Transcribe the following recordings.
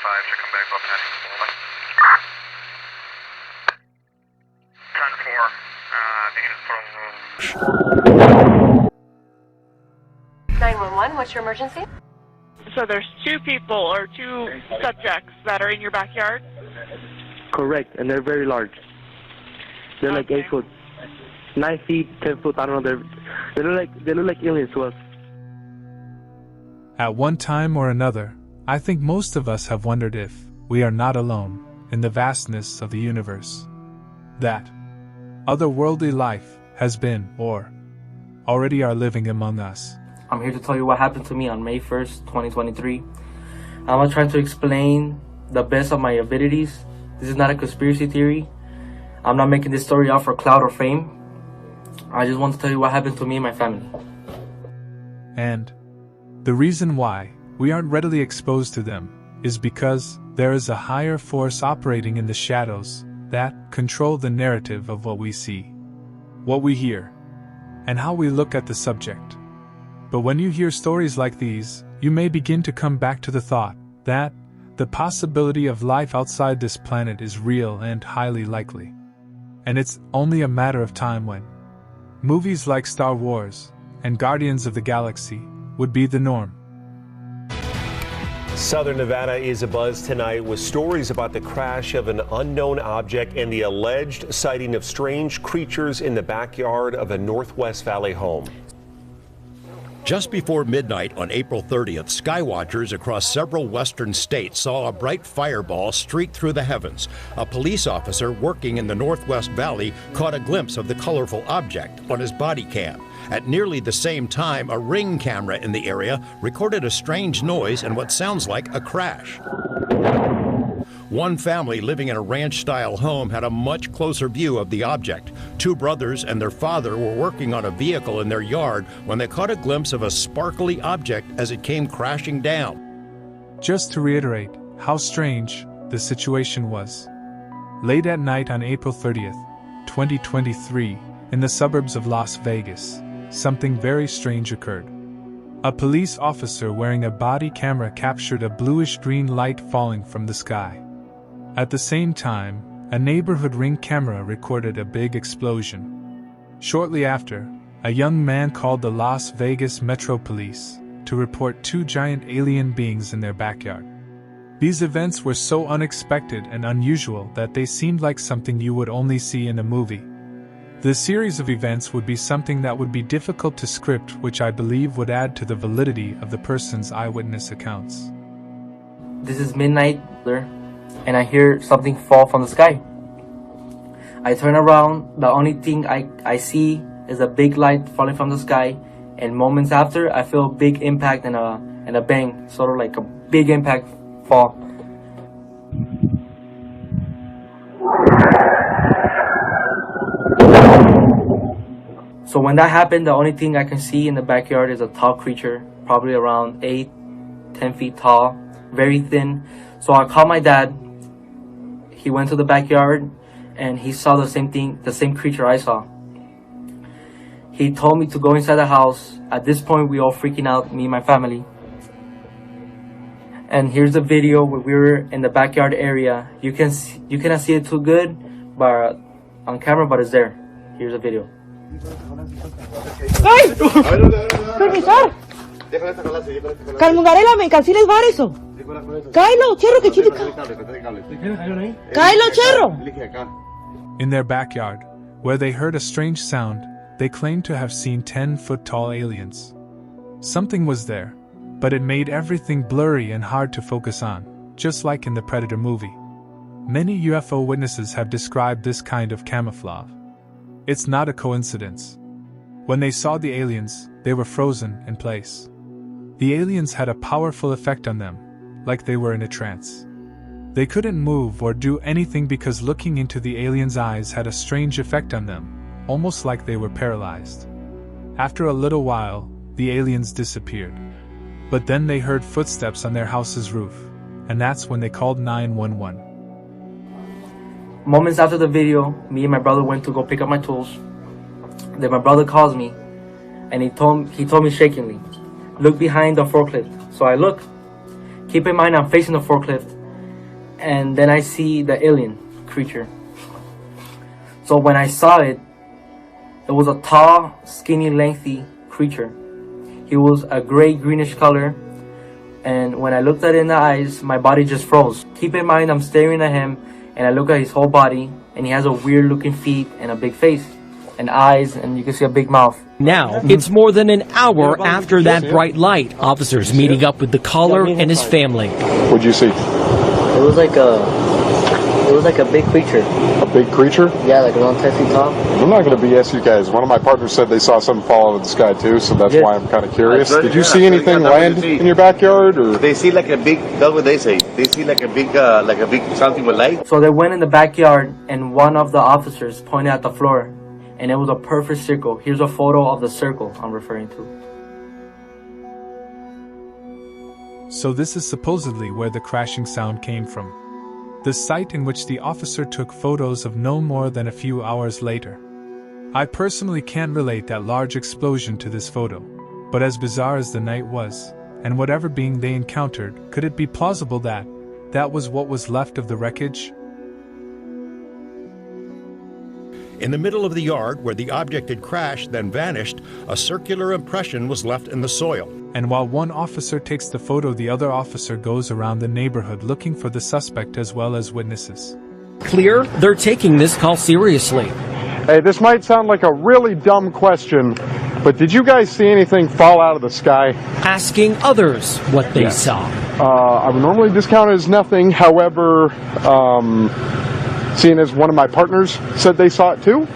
5, check come back, well, 10. 10-4, the unit from... 911, what's your emergency? So there's two people or two subjects that are in your backyard? Correct, and they're very large. They're like 8 foot, 9 feet, 10 foot. I don't know. They look like aliens to us. At one time or another, I think most of us have wondered if we are not alone in the vastness of the universe. That otherworldly life has been, or already are living among us. I'm here to tell you what happened to me on May 1st, 2023. I'm gonna try to explain the best of my abilities. This is not a conspiracy theory. I'm not making this story out for clout or fame. I just want to tell you what happened to me and my family. And the reason why we aren't readily exposed to them is because there is a higher force operating in the shadows that control the narrative of what we see, what we hear, and how we look at the subject. But when you hear stories like these, you may begin to come back to the thought that the possibility of life outside this planet is real and highly likely. And it's only a matter of time when movies like Star Wars and Guardians of the Galaxy would be the norm. Southern Nevada is abuzz tonight with stories about the crash of an unknown object and the alleged sighting of strange creatures in the backyard of a Northwest Valley home. Just before midnight on April 30th, skywatchers across several western states saw a bright fireball streak through the heavens. A police officer working in the Northwest Valley caught a glimpse of the colorful object on his body cam. At nearly the same time, a Ring camera in the area recorded a strange noise and what sounds like a crash. One family living in a ranch-style home had a much closer view of the object. Two brothers and their father were working on a vehicle in their yard when they caught a glimpse of a sparkly object as it came crashing down. Just to reiterate how strange the situation was. Late at night on April 30th, 2023, in the suburbs of Las Vegas, something very strange occurred. A police officer wearing a body camera captured a bluish-green light falling from the sky. At the same time, a neighborhood Ring camera recorded a big explosion. Shortly after, a young man called the Las Vegas Metro Police to report two giant alien beings in their backyard. These events were so unexpected and unusual that they seemed like something you would only see in a movie. The series of events would be something that would be difficult to script, which I believe would add to the validity of the person's eyewitness accounts. This is midnight, and I hear something fall from the sky. I turn around, the only thing I see is a big light falling from the sky, and moments after, I feel a big impact and a bang, sort of like a big impact fall. So when that happened, the only thing I can see in the backyard is a tall creature, probably around 8-10 feet tall, very thin. So I called my dad. He went to the backyard and he saw the same thing, the same creature I saw. He told me to go inside the house. At this point, we all freaking out, me and my family. And here's the video where we were in the backyard area. You cannot see it too good, but on camera, but it's there. Here's the video. ¡Ay! ¡Permisar! Calmungarela, me canceles var eso. Kylo, Cherro, que chica. Kylo, Cherro. In their backyard, where they heard a strange sound, they claimed to have seen 10-foot-tall aliens. Something was there, but it made everything blurry and hard to focus on, just like in the Predator movie. Many UFO witnesses have described this kind of camouflage. It's not a coincidence. When they saw the aliens, they were frozen in place. The aliens had a powerful effect on them, like they were in a trance. They couldn't move or do anything because looking into the aliens' eyes had a strange effect on them, almost like they were paralyzed. After a little while, the aliens disappeared. But then they heard footsteps on their house's roof, and that's when they called 911. Moments after the video, me and my brother went to go pick up my tools. Then my brother calls me, and he told me shakingly, "Look behind the forklift." So I look. Keep in mind I'm facing the forklift. and then I see the alien creature. So when I saw it, it was a tall, skinny, lengthy creature. He was a gray, greenish color, and when I looked at it in the eyes, my body just froze. Keep in mind, I'm staring at him, and I look at his whole body, and he has a weird looking feet and a big face and eyes, and you can see a big mouth. Now, it's more than an hour after that bright light. Officers meeting up with the caller and his family. What'd you see? It was like a big creature. A big creature? Yeah, like around 10 feet tall. I'm not going to BS you guys. One of my partners said they saw something fall out of the sky too, so that's why I'm kind of curious. Did you see anything land in your backyard, or? They see like a big, that's what they say. They see like a big something with light. So they went in the backyard, and one of the officers pointed at the floor, and it was a perfect circle. Here's a photo of the circle I'm referring to. So this is supposedly where the crashing sound came from. The site in which the officer took photos of no more than a few hours later. I personally can't relate that large explosion to this photo, but as bizarre as the night was, and whatever being they encountered, could it be plausible that that was what was left of the wreckage? In the middle of the yard where the object had crashed, then vanished, a circular impression was left in the soil. And while one officer takes the photo, the other officer goes around the neighborhood looking for the suspect as well as witnesses. Clear, they're taking this call seriously. Hey, this might sound like a really dumb question, but did you guys see anything fall out of the sky? Asking others what they saw. I would normally discount it as nothing. However, seeing as one of my partners said they saw it too,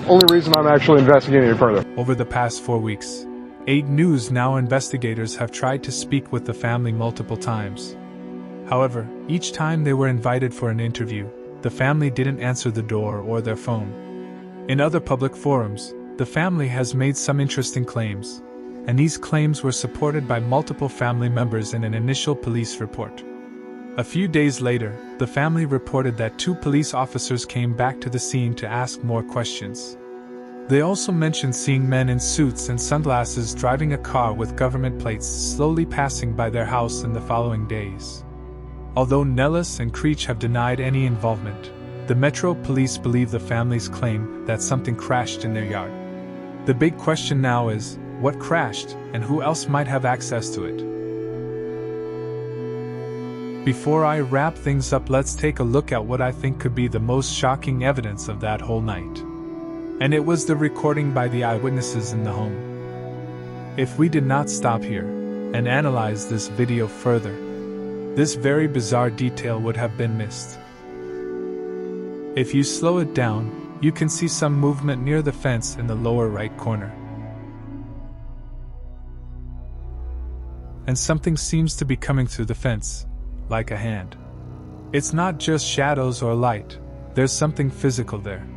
only reason I'm actually investigating it further. Over the past 4 weeks, 8 News Now investigators have tried to speak with the family multiple times. However, each time they were invited for an interview, the family didn't answer the door or their phone. In other public forums, the family has made some interesting claims, and these claims were supported by multiple family members in an initial police report. A few days later, the family reported that 2 police officers came back to the scene to ask more questions. They also mentioned seeing men in suits and sunglasses driving a car with government plates slowly passing by their house in the following days. Although Nellis and Creech have denied any involvement, the Metro Police believe the family's claim that something crashed in their yard. The big question now is, what crashed, and who else might have access to it? Before I wrap things up, let's take a look at what I think could be the most shocking evidence of that whole night. And it was the recording by the eyewitnesses in the home. If we did not stop here and analyze this video further, this very bizarre detail would have been missed. If you slow it down, you can see some movement near the fence in the lower right corner. And something seems to be coming through the fence, like a hand. It's not just shadows or light, there's something physical there.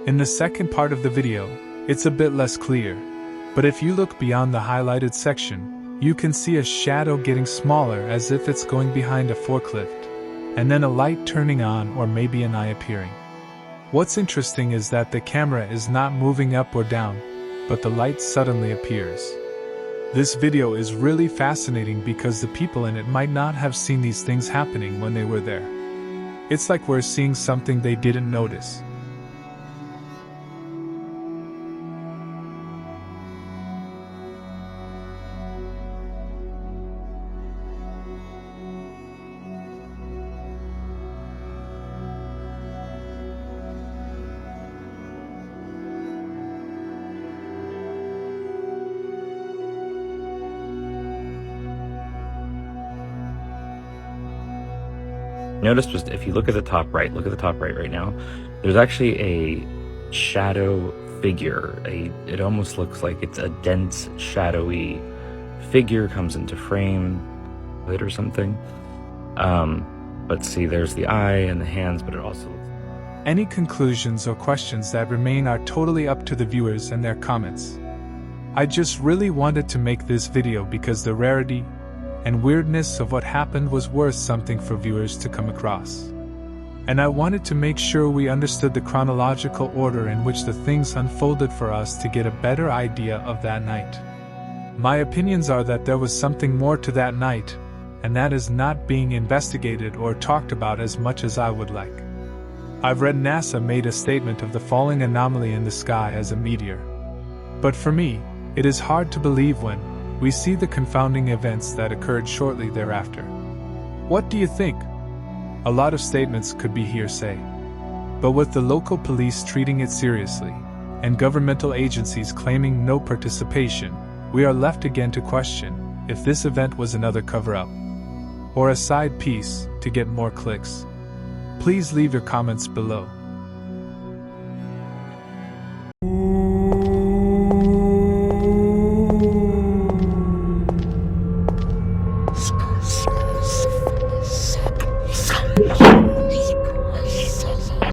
In the second part of the video, it's a bit less clear, but if you look beyond the highlighted section, you can see a shadow getting smaller as if it's going behind a forklift, and then a light turning on or maybe an eye appearing. What's interesting is that the camera is not moving up or down, but the light suddenly appears. This video is really fascinating because the people in it might not have seen these things happening when they were there. It's like we're seeing something they didn't notice. Notice just if you look at the top right, right now, there's actually a shadow figure. It almost looks like it's a dense, shadowy figure comes into frame or something. But see, there's the eye and the hands, but it also looks... Any conclusions or questions that remain are totally up to the viewers and their comments. I just really wanted to make this video because the rarity and weirdness of what happened was worth something for viewers to come across. And I wanted to make sure we understood the chronological order in which the things unfolded for us to get a better idea of that night. My opinions are that there was something more to that night, and that is not being investigated or talked about as much as I would like. I've read NASA made a statement of the falling anomaly in the sky as a meteor. But for me, it is hard to believe when we see the confounding events that occurred shortly thereafter. What do you think? A lot of statements could be hearsay. But with the local police treating it seriously, and governmental agencies claiming no participation, we are left again to question if this event was another cover-up, or a side piece to get more clicks. Please leave your comments below.